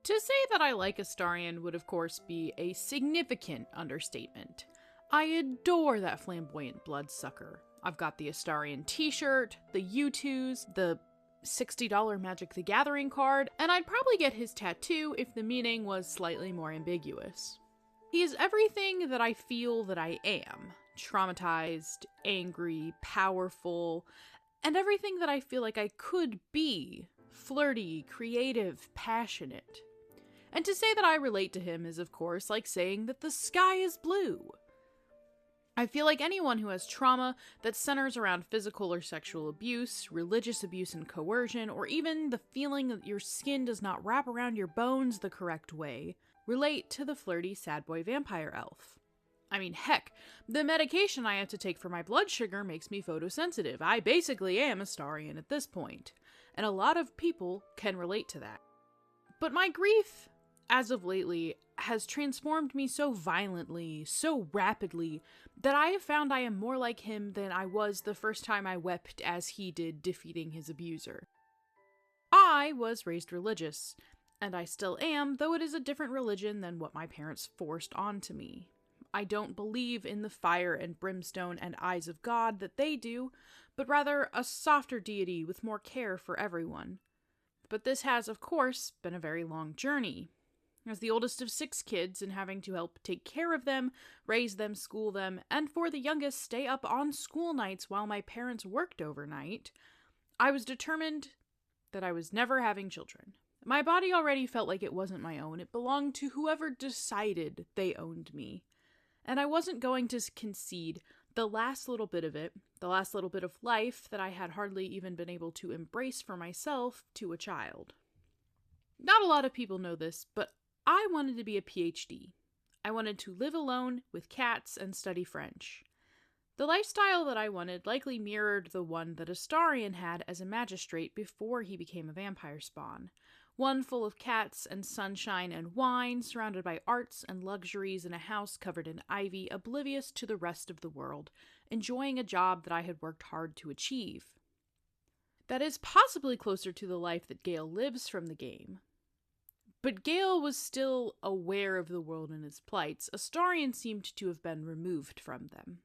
To say that I like Astarion would of course be a significant understatement. I adore that flamboyant bloodsucker. I've got the Astarion t-shirt, the U2s, the $60 Magic the Gathering card, and I'd probably get his tattoo if the meaning was slightly more ambiguous. He is everything that I feel that I am. Traumatized, angry, powerful, and everything that I feel like I could be. Flirty, creative, passionate. And to say that I relate to him is, of course, like saying that the sky is blue. I feel like anyone who has trauma that centers around physical or sexual abuse, religious abuse and coercion, or even the feeling that your skin does not wrap around your bones the correct way, relate to the flirty sad boy vampire elf. I mean, heck, the medication I have to take for my blood sugar makes me photosensitive. I basically am Astarion at this point, and a lot of people can relate to that. But my grief, as of lately, has transformed me so violently, so rapidly, that I have found I am more like him than I was the first time I wept as he did defeating his abuser. I was raised religious, and I still am, though it is a different religion than what my parents forced onto me. I don't believe in the fire and brimstone and eyes of God that they do, but rather a softer deity with more care for everyone. But this has, of course, been a very long journey. As the oldest of 6 kids and having to help take care of them, raise them, school them, and for the youngest stay up on school nights while my parents worked overnight, I was determined that I was never having children. My body already felt like it wasn't my own. It belonged to whoever decided they owned me. And I wasn't going to concede the last little bit of it, the last little bit of life that I had hardly even been able to embrace for myself, to a child. Not a lot of people know this, but I wanted to be a PhD. I wanted to live alone with cats and study French. The lifestyle that I wanted likely mirrored the one that Astarion had as a magistrate before he became a vampire spawn. One full of cats and sunshine and wine, surrounded by arts and luxuries in a house covered in ivy, oblivious to the rest of the world, enjoying a job that I had worked hard to achieve. That is possibly closer to the life that Gale lives from the game. But Gale was still aware of the world and its plights. Astarion seemed to have been removed from them.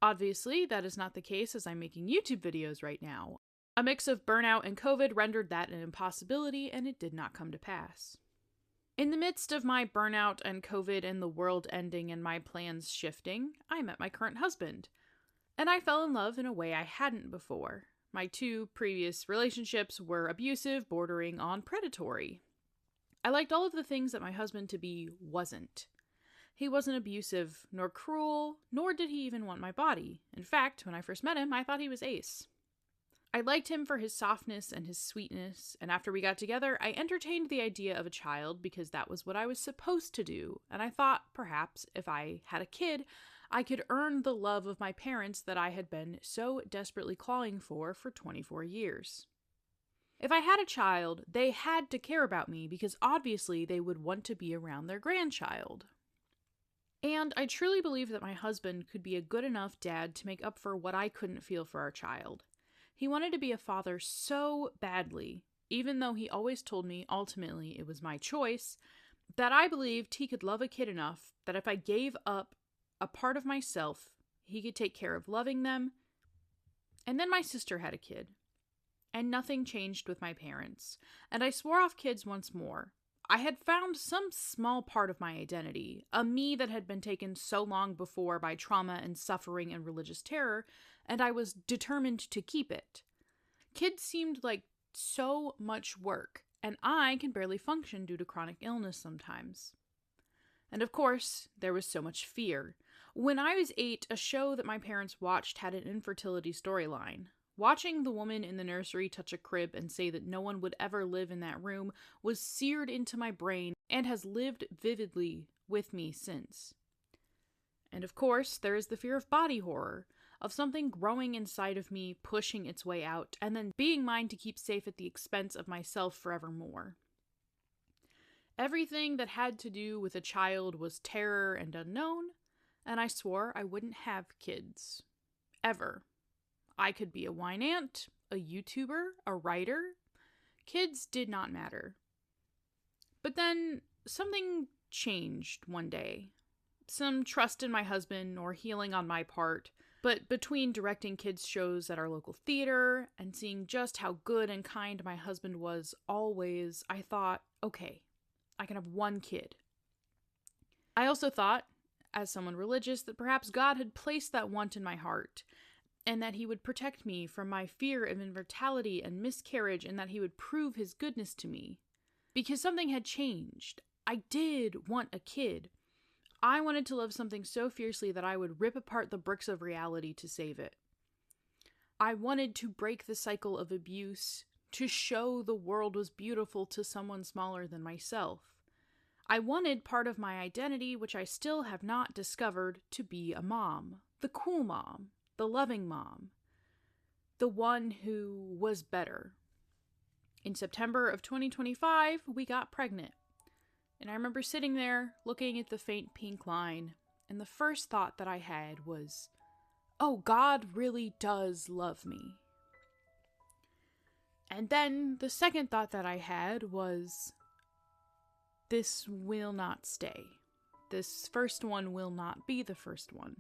Obviously, that is not the case as I'm making YouTube videos right now. A mix of burnout and COVID rendered that an impossibility, and it did not come to pass. In the midst of my burnout and COVID and the world ending and my plans shifting, I met my current husband. And I fell in love in a way I hadn't before. My 2 previous relationships were abusive, bordering on predatory. I liked all of the things that my husband-to-be wasn't. He wasn't abusive, nor cruel, nor did he even want my body. In fact, when I first met him, I thought he was ace. I liked him for his softness and his sweetness, and after we got together, I entertained the idea of a child because that was what I was supposed to do, and I thought, perhaps, if I had a kid, I could earn the love of my parents that I had been so desperately clawing for 24 years. If I had a child, they had to care about me because obviously they would want to be around their grandchild. And I truly believe that my husband could be a good enough dad to make up for what I couldn't feel for our child. He wanted to be a father so badly, even though he always told me ultimately it was my choice, that I believed he could love a kid enough that if I gave up a part of myself, he could take care of loving them. And then my sister had a kid. And nothing changed with my parents, and I swore off kids once more. I had found some small part of my identity, a me that had been taken so long before by trauma and suffering and religious terror, and I was determined to keep it. Kids seemed like so much work, and I can barely function due to chronic illness sometimes. And of course, there was so much fear. When I was 8, a show that my parents watched had an infertility storyline. Watching the woman in the nursery touch a crib and say that no one would ever live in that room was seared into my brain and has lived vividly with me since. And of course, there is the fear of body horror, of something growing inside of me, pushing its way out, and then being mine to keep safe at the expense of myself forevermore. Everything that had to do with a child was terror and unknown, and I swore I wouldn't have kids. Ever. I could be a wine aunt, a YouTuber, a writer. Kids did not matter. But then something changed one day. Some trust in my husband or healing on my part. But between directing kids' shows at our local theater and seeing just how good and kind my husband was always, I thought, okay, I can have one kid. I also thought, as someone religious, that perhaps God had placed that want in my heart, and that he would protect me from my fear of infertility and miscarriage, and that he would prove his goodness to me. Because something had changed. I did want a kid. I wanted to love something so fiercely that I would rip apart the bricks of reality to save it. I wanted to break the cycle of abuse, to show the world was beautiful to someone smaller than myself. I wanted part of my identity, which I still have not discovered, to be a mom. The cool mom. The loving mom. The one who was better. In September of 2025, we got pregnant. And I remember sitting there, looking at the faint pink line, and the first thought that I had was, oh, God really does love me. And then the second thought that I had was, this will not stay. This first one will not be the first one.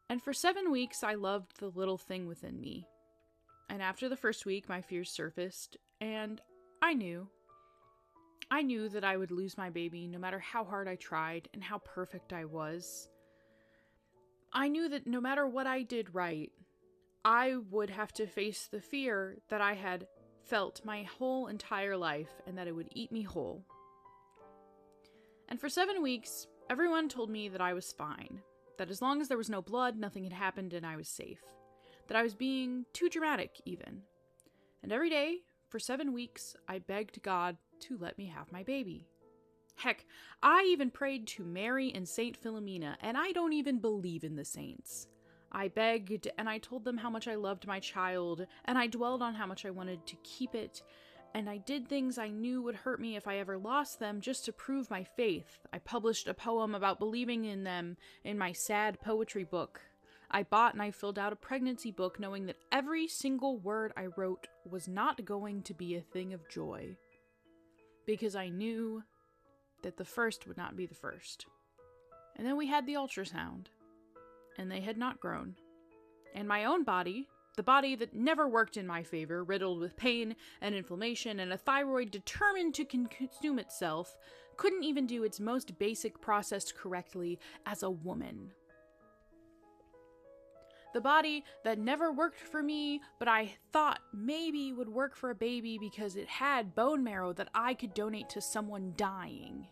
And for 7 weeks, I loved the little thing within me. And after the first week, my fears surfaced, and I knew that I would lose my baby no matter how hard I tried and how perfect I was. I knew that no matter what I did right, I would have to face the fear that I had felt my whole entire life and that it would eat me whole. And for 7 weeks, everyone told me that I was fine, that as long as there was no blood, nothing had happened and I was safe, that I was being too dramatic even. And every day, for 7 weeks, I begged God to let me have my baby. Heck, I even prayed to Mary and Saint Philomena, and I don't even believe in the saints. I begged, and I told them how much I loved my child, and I dwelled on how much I wanted to keep it, and I did things I knew would hurt me if I ever lost them just to prove my faith. I published a poem about believing in them in my sad poetry book. I bought and I filled out a pregnancy book knowing that every single word I wrote was not going to be a thing of joy. Because I knew that the first would not be the first. And then we had the ultrasound, and they had not grown. And my own body, the body that never worked in my favor, riddled with pain and inflammation and a thyroid determined to consume itself, couldn't even do its most basic process correctly as a woman. The body that never worked for me, but I thought maybe would work for a baby because it had bone marrow that I could donate to someone dying.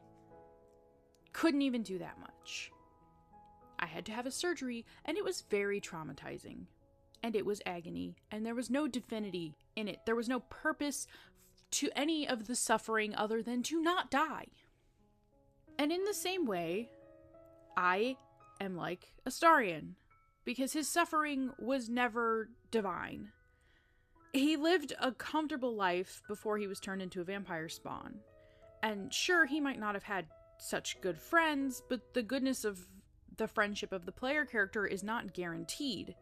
Couldn't even do that much. I had to have a surgery, and it was very traumatizing. And it was agony, and there was no divinity in it. There was no purpose to any of the suffering other than to not die. And in the same way, I am like Astarion, because his suffering was never divine. He lived a comfortable life before he was turned into a vampire spawn. And sure, he might not have had such good friends, but the goodness of the friendship of the player character is not guaranteed.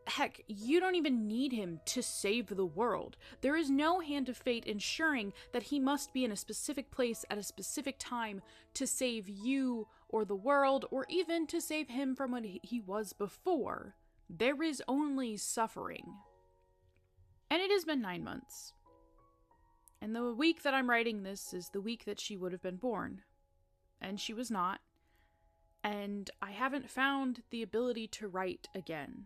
Heck, you don't even need him to save the world. There is no hand of fate ensuring that he must be in a specific place at a specific time to save you or the world, or even to save him from what he was before. There is only suffering. And it has been 9 months. And the week that I'm writing this is the week that she would have been born. And she was not. And I haven't found the ability to write again.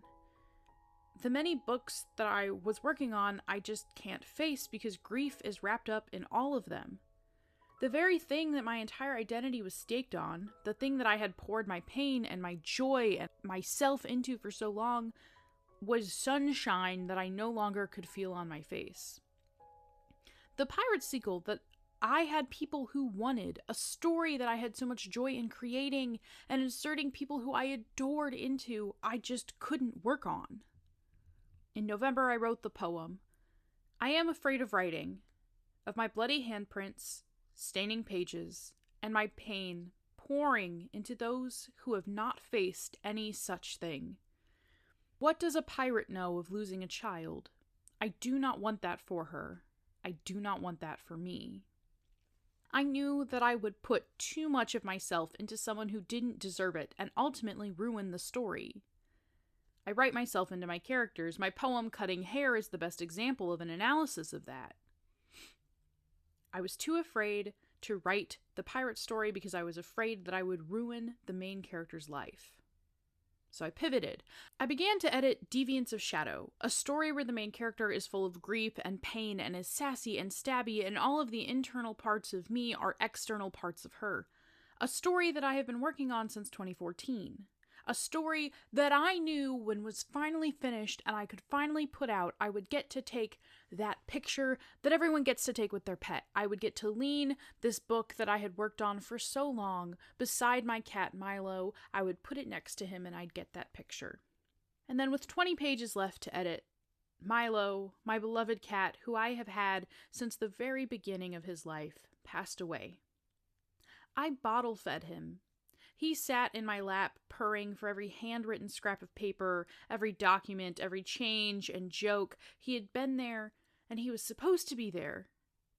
The many books that I was working on, I just can't face because grief is wrapped up in all of them. The very thing that my entire identity was staked on, the thing that I had poured my pain and my joy and myself into for so long, was sunshine that I no longer could feel on my face. The pirate sequel that I had people who wanted, a story that I had so much joy in creating and inserting people who I adored into, I just couldn't work on. In November, I wrote the poem, I am afraid of writing, of my bloody handprints, staining pages, and my pain pouring into those who have not faced any such thing. What does a pirate know of losing a child? I do not want that for her. I do not want that for me. I knew that I would put too much of myself into someone who didn't deserve it and ultimately ruin the story. I write myself into my characters. My poem Cutting Hair is the best example of an analysis of that. I was too afraid to write the pirate story because I was afraid that I would ruin the main character's life. So I pivoted. I began to edit Deviants of Shadow, a story where the main character is full of grief and pain and is sassy and stabby, and all of the internal parts of me are external parts of her. A story that I have been working on since 2014. A story that I knew when it was finally finished and I could finally put out, I would get to take that picture that everyone gets to take with their pet. I would get to lean this book that I had worked on for so long beside my cat Milo. I would put it next to him and I'd get that picture. And then with 20 pages left to edit, Milo, my beloved cat, who I have had since the very beginning of his life, passed away. I bottle fed him. He sat in my lap, purring for every handwritten scrap of paper, every document, every change and joke. He had been there, and he was supposed to be there.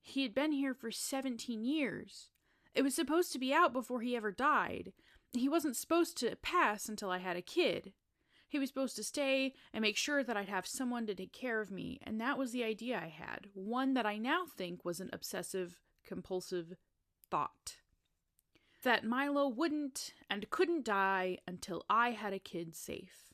He had been here for 17 years. It was supposed to be out before he ever died. He wasn't supposed to pass until I had a kid. He was supposed to stay and make sure that I'd have someone to take care of me, and that was the idea I had, one that I now think was an obsessive-compulsive thought. That Milo wouldn't and couldn't die until I had a kid safe.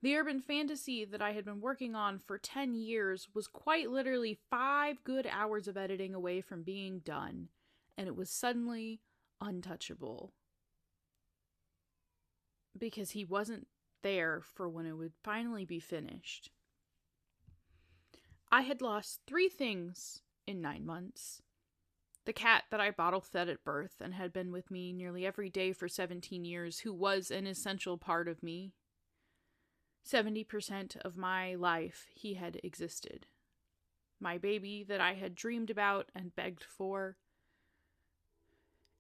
The urban fantasy that I had been working on for 10 years was quite literally 5 good hours of editing away from being done, and it was suddenly untouchable. Because he wasn't there for when it would finally be finished. I had lost 3 things in 9 months. The cat that I bottle fed at birth and had been with me nearly every day for 17 years, who was an essential part of me. 70% of my life he had existed. My baby that I had dreamed about and begged for,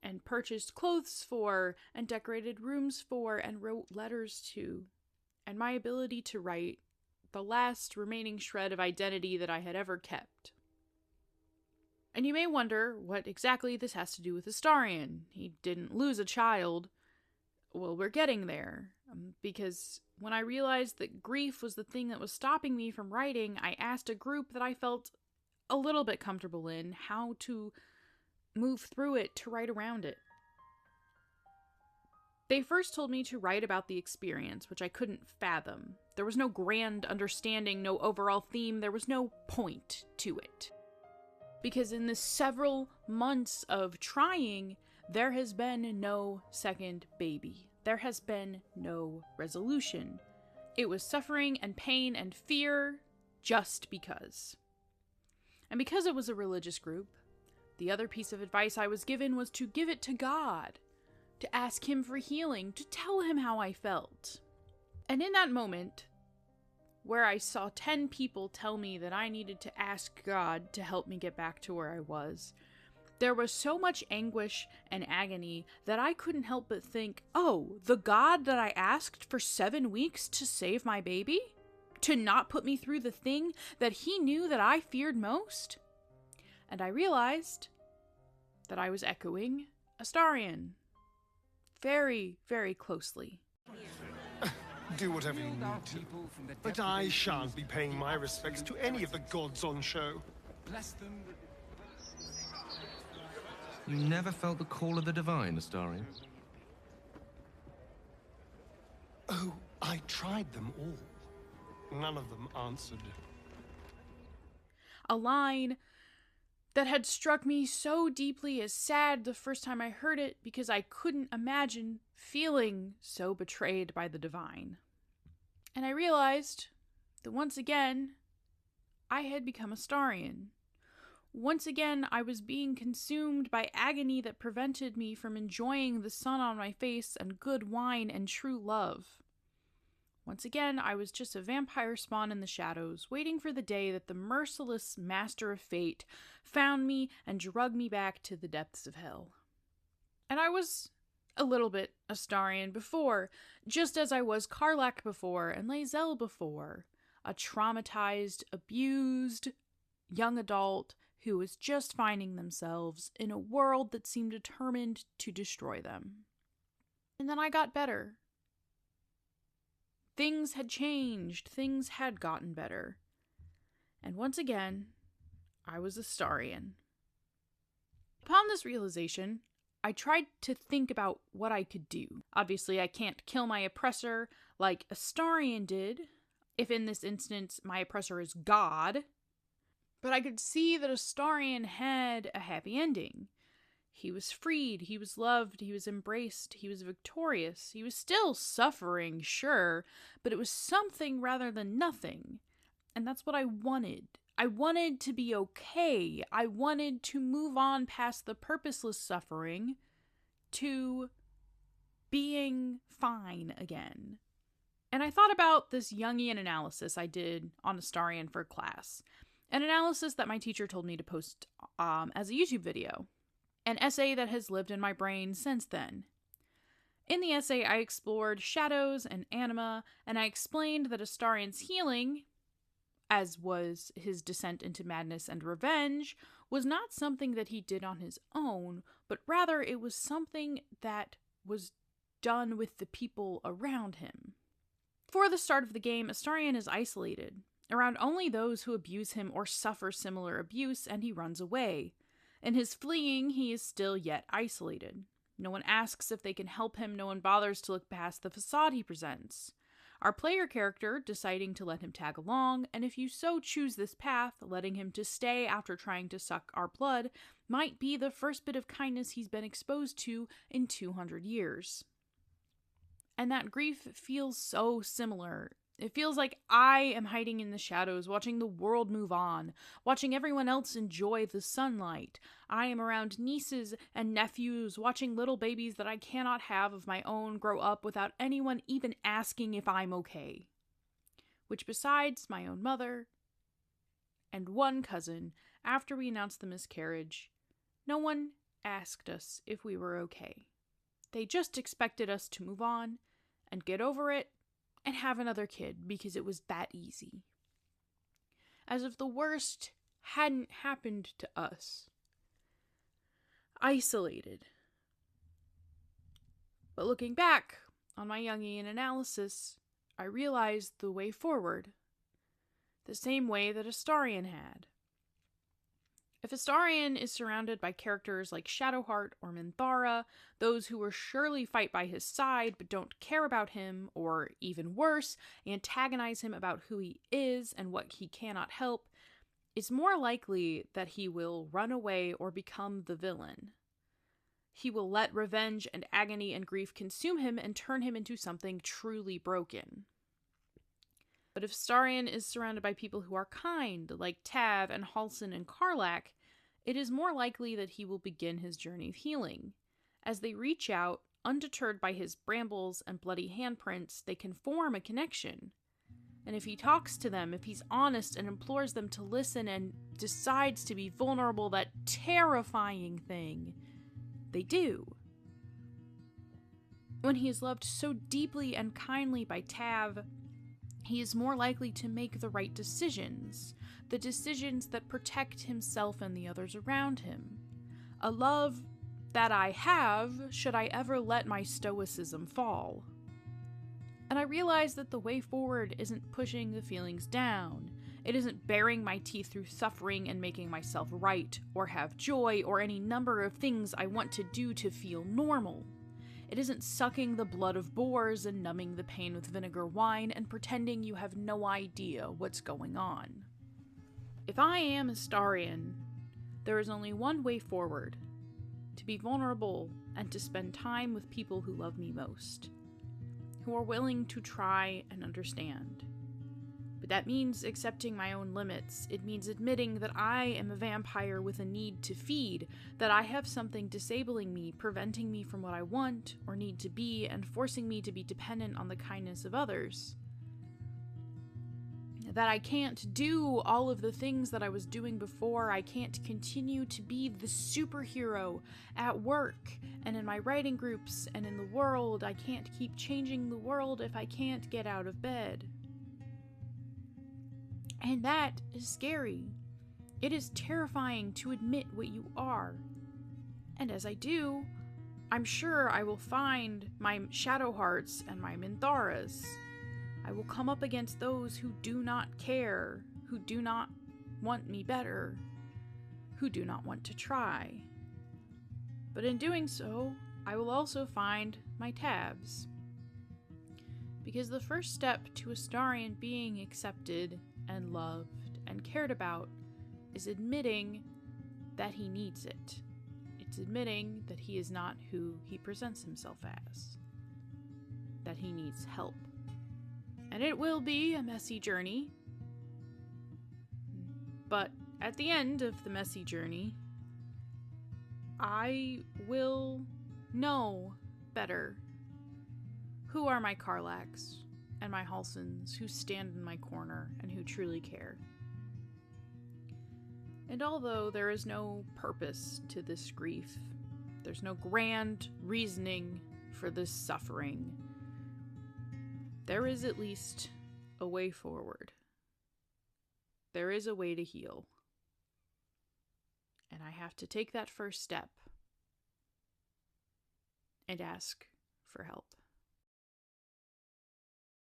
and purchased clothes for, and decorated rooms for, and wrote letters to, and my ability to write, the last remaining shred of identity that I had ever kept. And you may wonder what exactly this has to do with Astarion. He didn't lose a child. Well, we're getting there. Because when I realized that grief was the thing that was stopping me from writing, I asked a group that I felt a little bit comfortable in how to move through it, to write around it. They first told me to write about the experience, which I couldn't fathom. There was no grand understanding, no overall theme, there was no point to it. Because in the several months of trying, there has been no second baby. There has been no resolution. It was suffering and pain and fear just because. And because it was a religious group, the other piece of advice I was given was to give it to God, to ask Him for healing, to tell Him how I felt. And in that moment, where I saw 10 people tell me that I needed to ask God to help me get back to where I was, there was so much anguish and agony that I couldn't help but think, oh, the God that I asked for 7 weeks to save my baby? To not put me through the thing that He knew that I feared most? And I realized that I was echoing Astarion. Very, very closely. Do whatever you need to. But I shan't be paying my respects to any of the gods on show. Bless them. You never felt the call of the divine, Astarion? Oh, I tried them all. None of them answered. A line that had struck me so deeply as sad the first time I heard it because I couldn't imagine feeling so betrayed by the divine. And I realized that once again, I had become Astarion. Once again, I was being consumed by agony that prevented me from enjoying the sun on my face and good wine and true love. Once again, I was just a vampire spawn in the shadows, waiting for the day that the merciless master of fate found me and dragged me back to the depths of hell. And I was a little bit Astarion before, just as I was Karlach before and Lae'zel before, a traumatized, abused young adult who was just finding themselves in a world that seemed determined to destroy them. And then I got better. Things had changed. Things had gotten better. And once again, I was Astarion. Upon this realization, I tried to think about what I could do. Obviously, I can't kill my oppressor like Astarion did, if in this instance my oppressor is God. But I could see that Astarion had a happy ending. He was freed, he was loved, he was embraced, he was victorious. He was still suffering, sure, but it was something rather than nothing. And that's what I wanted. I wanted to be okay. I wanted to move on past the purposeless suffering to being fine again. And I thought about this Jungian analysis I did on Astarion for class. An analysis that my teacher told me to post as a YouTube video. An essay that has lived in my brain since then. In the essay, I explored shadows and anima, and I explained that Astarion's healing, as was his descent into madness and revenge, was not something that he did on his own, but rather it was something that was done with the people around him. Before the start of the game, Astarion is isolated, around only those who abuse him or suffer similar abuse, and he runs away. In his fleeing, he is still yet isolated. No one asks if they can help him, no one bothers to look past the facade he presents. Our player character deciding to let him tag along, and if you so choose this path, letting him to stay after trying to suck our blood, might be the first bit of kindness he's been exposed to in 200 years. And that grief feels so similar. It feels like I am hiding in the shadows, watching the world move on, watching everyone else enjoy the sunlight. I am around nieces and nephews, watching little babies that I cannot have of my own grow up without anyone even asking if I'm okay. Which, besides my own mother and one cousin, after we announced the miscarriage, no one asked us if we were okay. They just expected us to move on and get over it and have another kid because it was that easy. As if the worst hadn't happened to us. Isolated. But looking back on my Jungian analysis, I realized the way forward. The same way that Astarion had. If Astarion is surrounded by characters like Shadowheart or Minthara, those who will surely fight by his side but don't care about him, or even worse, antagonize him about who he is and what he cannot help, it's more likely that he will run away or become the villain. He will let revenge and agony and grief consume him and turn him into something truly broken. But if Astarion is surrounded by people who are kind, like Tav and Halsin and Karlach, it is more likely that he will begin his journey of healing. As they reach out, undeterred by his brambles and bloody handprints, they can form a connection. And if he talks to them, if he's honest and implores them to listen and decides to be vulnerable, that terrifying thing, they do. When he is loved so deeply and kindly by Tav, he is more likely to make the right decisions, the decisions that protect himself and the others around him. A love that I have, should I ever let my stoicism fall. And I realize that the way forward isn't pushing the feelings down. It isn't baring my teeth through suffering and making myself right, or have joy, or any number of things I want to do to feel normal. It isn't sucking the blood of boars and numbing the pain with vinegar wine and pretending you have no idea what's going on. If I am Astarion, there is only one way forward: to be vulnerable and to spend time with people who love me most, who are willing to try and understand. But that means accepting my own limits. It means admitting that I am a vampire with a need to feed, that I have something disabling me, preventing me from what I want or need to be, and forcing me to be dependent on the kindness of others. That I can't do all of the things that I was doing before. I can't continue to be the superhero at work and in my writing groups and in the world. I can't keep changing the world if I can't get out of bed. And that is scary. It is terrifying to admit what you are. And as I do, I'm sure I will find my Shadow Hearts and my Mintharas. I will come up against those who do not care, who do not want me better, who do not want to try. But in doing so, I will also find my tabs. Because the first step to Astarion being accepted and loved and cared about is admitting that he needs it. It's admitting that he is not who he presents himself as. That he needs help. And it will be a messy journey. But at the end of the messy journey, I will know better who are my Karlachs and my Halsons who stand in my corner and who truly care. And although there is no purpose to this grief, there's no grand reasoning for this suffering, there is at least a way forward. There is a way to heal. And I have to take that first step and ask for help.